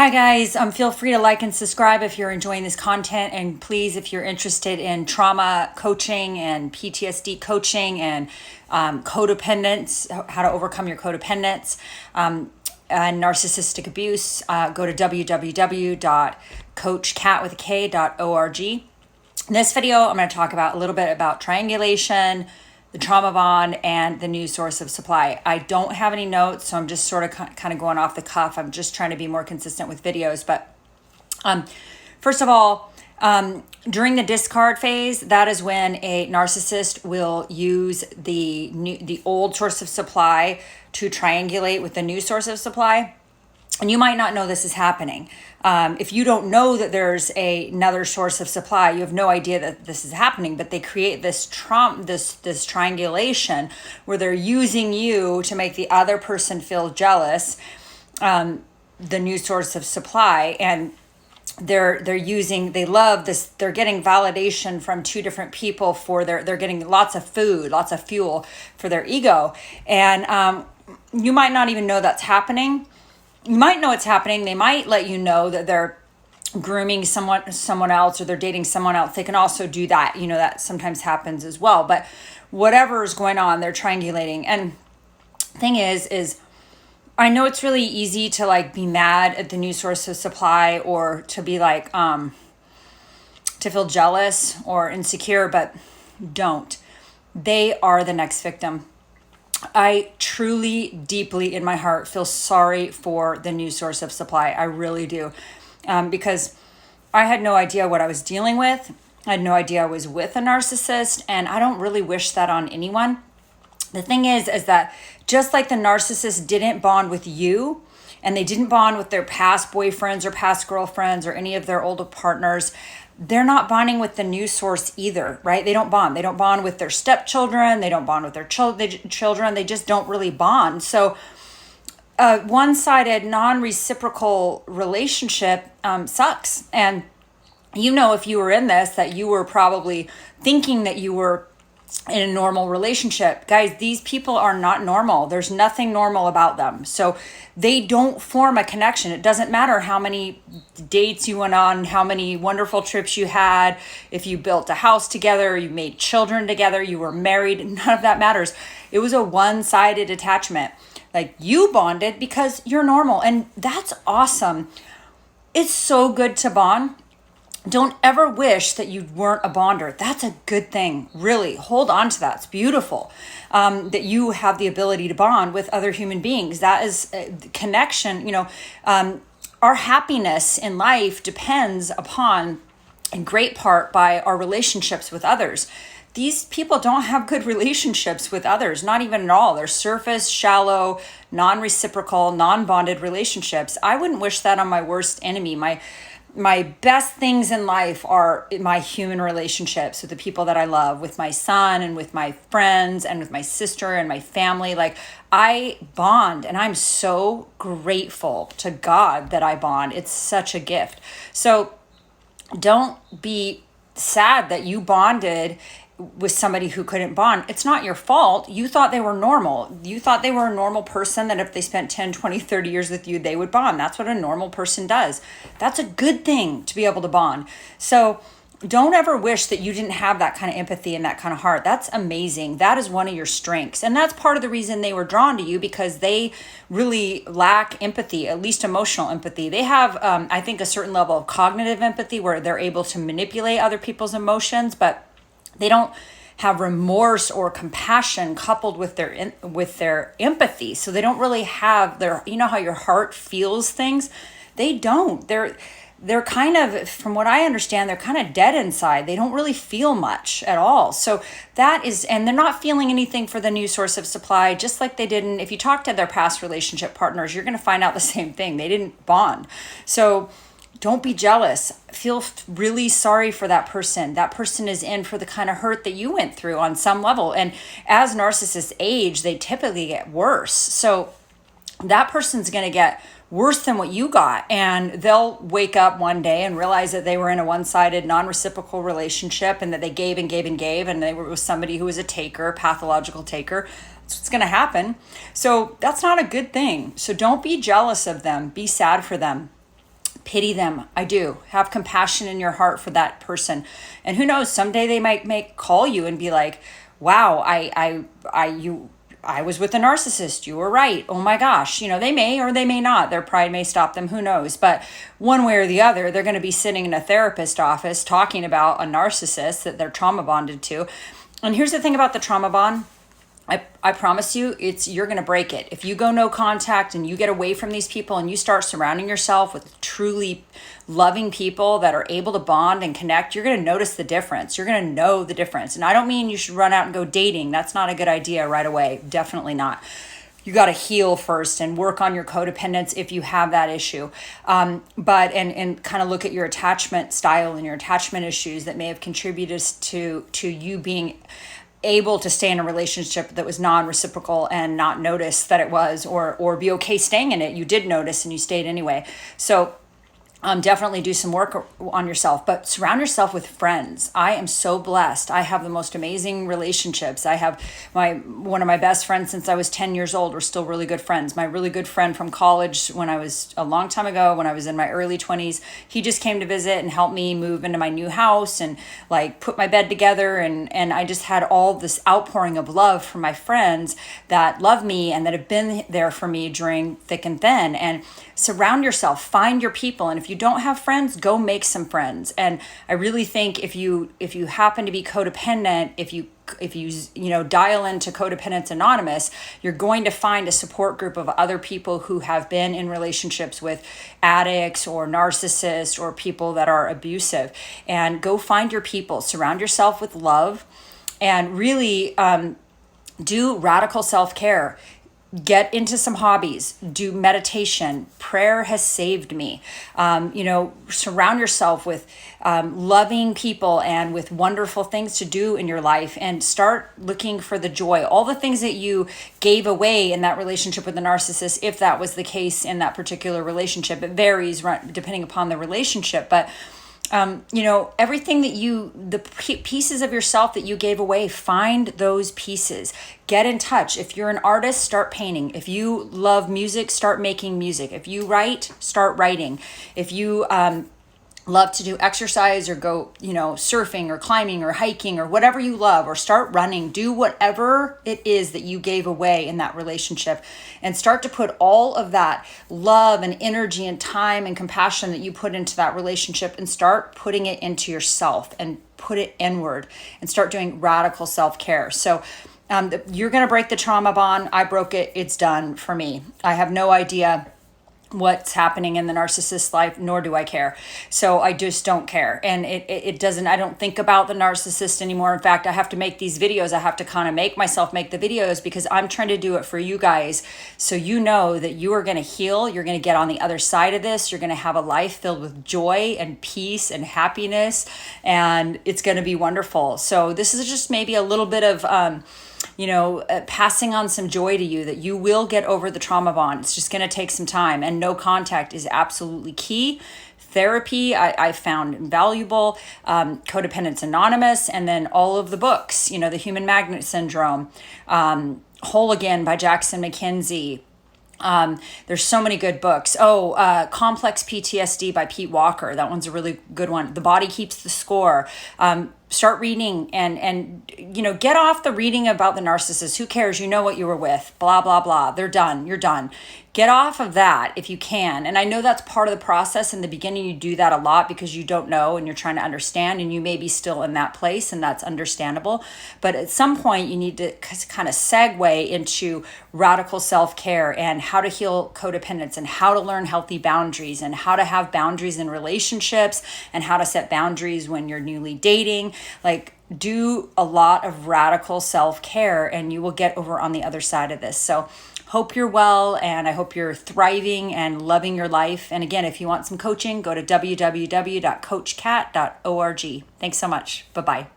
Hi guys, feel free to like and subscribe if you're enjoying this content, and please, if you're interested in trauma coaching and PTSD coaching and codependence, how to overcome your codependence and narcissistic abuse, go to www.coachcat.org. In this video, I'm going to talk about a little bit about triangulation, the trauma bond, and the new source of supply. I don't have any notes, so I'm just sort of kind of going off the cuff. I'm just trying to be more consistent with videos. But first of all, during the discard phase, that is when a narcissist will use the old source of supply to triangulate with the new source of supply. And you might not know this is happening. If you don't know that there's another source of supply, you have no idea that this is happening. But they create this triangulation where they're using you to make the other person feel jealous, the new source of supply, and they love this. They're getting validation from two different people they're getting lots of food, lots of fuel for their ego, and you might not even know that's happening. You might know it's happening. They might let you know that they're grooming someone else, or they're dating someone else. They can also do that. You know, that sometimes happens as well. But whatever is going on, they're triangulating. And thing is I know it's really easy to like be mad at the new source of supply, or to be like, to feel jealous or insecure, but don't. They are the next victim. I truly, deeply in my heart feel sorry for the new source of supply. I really do. Because I had no idea what I was dealing with. I had no idea I was with a narcissist, and I don't really wish that on anyone. The thing is that just like the narcissist didn't bond with you, and they didn't bond with their past boyfriends or past girlfriends or any of their older partners, they're not bonding with the new source either, right? They don't bond. They don't bond with their stepchildren. They don't bond with their children. They just don't really bond. So a one-sided, non-reciprocal relationship sucks. And you know, if you were in this, that you were probably thinking that you were in a normal relationship. Guys, these people are not normal. There's nothing normal about them. So they don't form a connection. It doesn't matter how many dates you went on, how many wonderful trips you had, if you built a house together, you made children together, you were married, none of that matters. It was a one-sided attachment. Like, you bonded because you're normal, and that's awesome. It's so good to bond. Don't ever wish that you weren't a bonder. That's a good thing. Really, hold on to that. It's beautiful that you have the ability to bond with other human beings. That is connection. You know, our happiness in life depends upon, in great part, by our relationships with others. These people don't have good relationships with others, not even at all. They're surface, shallow, non-reciprocal, non-bonded relationships. I wouldn't wish that on my worst enemy. My best things in life are my human relationships with the people that I love, with my son and with my friends and with my sister and my family. Like, I bond, and I'm so grateful to God that I bond. It's such a gift. So don't be sad that you bonded with somebody who couldn't bond. It's not your fault. You thought they were normal. You thought they were a normal person, that if they spent 10, 20, 30 years with you, they would bond. That's what a normal person does. That's a good thing, to be able to bond. So don't ever wish that you didn't have that kind of empathy and that kind of heart. That's amazing. That is one of your strengths. And that's part of the reason they were drawn to you, because they really lack empathy, at least emotional empathy. They have, I think, a certain level of cognitive empathy where they're able to manipulate other people's emotions, but they don't have remorse or compassion coupled with their empathy. So they don't really have their, you know how your heart feels things? They don't. They're kind of, from what I understand, they're kind of dead inside. They don't really feel much at all. So that is, and they're not feeling anything for the new source of supply, just like they didn't. If you talk to their past relationship partners, you're going to find out the same thing. They didn't bond. So don't be jealous. Feel really sorry for that person. That person is in for the kind of hurt that you went through on some level. And as narcissists age, they typically get worse. So that person's going to get worse than what you got. And they'll wake up one day and realize that they were in a one-sided, non-reciprocal relationship, and that they gave and gave and gave, and they were with somebody who was a taker, a pathological taker. That's what's going to happen. So that's not a good thing. So don't be jealous of them. Be sad for them. Pity them. I do. Have compassion in your heart for that person. And who knows, someday they might call you and be like, wow, I was with a narcissist. You were right. Oh my gosh. They may or they may not. Their pride may stop them. Who knows? But one way or the other, they're going to be sitting in a therapist office talking about a narcissist that they're trauma bonded to. And here's the thing about the trauma bond. I promise you, you're going to break it. If you go no contact and you get away from these people and you start surrounding yourself with truly loving people that are able to bond and connect, you're going to notice the difference. You're going to know the difference. And I don't mean you should run out and go dating. That's not a good idea right away. Definitely not. You got to heal first and work on your codependence if you have that issue. But kind of look at your attachment style and your attachment issues that may have contributed to you being able to stay in a relationship that was non-reciprocal and not notice that it was, or be okay staying in it. You did notice and you stayed anyway. So definitely do some work on yourself, but surround yourself with friends. I am so blessed. I have the most amazing relationships. I have one of my best friends since I was 10 years old. We're still really good friends. My really good friend from college when I was a long time ago, when I was in my early 20s, he just came to visit and helped me move into my new house and like put my bed together. And I just had all this outpouring of love from my friends that love me and that have been there for me during thick and thin. And surround yourself, find your people. And if you don't have friends, go make some friends. And I really think if you happen to be codependent, if you dial into Codependence Anonymous, you're going to find a support group of other people who have been in relationships with addicts or narcissists or people that are abusive. And go find your people, surround yourself with love, and really do radical self-care. Get into some hobbies, do meditation. Prayer has saved me. Surround yourself with loving people and with wonderful things to do in your life, and start looking for the joy. All the things that you gave away in that relationship with the narcissist, if that was the case in that particular relationship, it varies depending upon the relationship, but everything that the pieces of yourself that you gave away, find those pieces. Get in touch. If you're an artist, start painting. If you love music, start making music. If you write, start writing. If you love to do exercise or go, surfing or climbing or hiking or whatever you love, or start running, do whatever it is that you gave away in that relationship, and start to put all of that love and energy and time and compassion that you put into that relationship and start putting it into yourself and put it inward and start doing radical self-care. So you're going to break the trauma bond. I broke it. It's done for me. I have no idea what's happening in the narcissist's life, nor do I care. So I just don't care. And it doesn't, I don't think about the narcissist anymore. In fact, I have to make these videos. I have to kind of make myself make the videos because I'm trying to do it for you guys. So you know that you are going to heal. You're going to get on the other side of this. You're going to have a life filled with joy and peace and happiness. And it's going to be wonderful. So this is just maybe a little bit of, passing on some joy to you that you will get over the trauma bond. It's just going to take some time, and no contact is absolutely key. Therapy, I found invaluable, Codependence Anonymous, and then all of the books, The Human Magnet Syndrome, Whole Again by Jackson McKenzie. There's so many good books. Complex PTSD by Pete Walker. That one's a really good one. The Body Keeps the Score. Start reading and get off the reading about the narcissist. Who cares? You know what you were with. Blah, blah, blah. They're done. You're done. Get off of that if you can. And I know that's part of the process. In the beginning, you do that a lot because you don't know and you're trying to understand, and you may be still in that place, and that's understandable. But at some point, you need to kind of segue into radical self-care and how to heal codependence and how to learn healthy boundaries and how to have boundaries in relationships and how to set boundaries when you're newly dating. Like, do a lot of radical self-care and you will get over on the other side of this. So hope you're well, and I hope you're thriving and loving your life. And again, if you want some coaching, go to www.coachcat.org. Thanks so much. Bye-bye.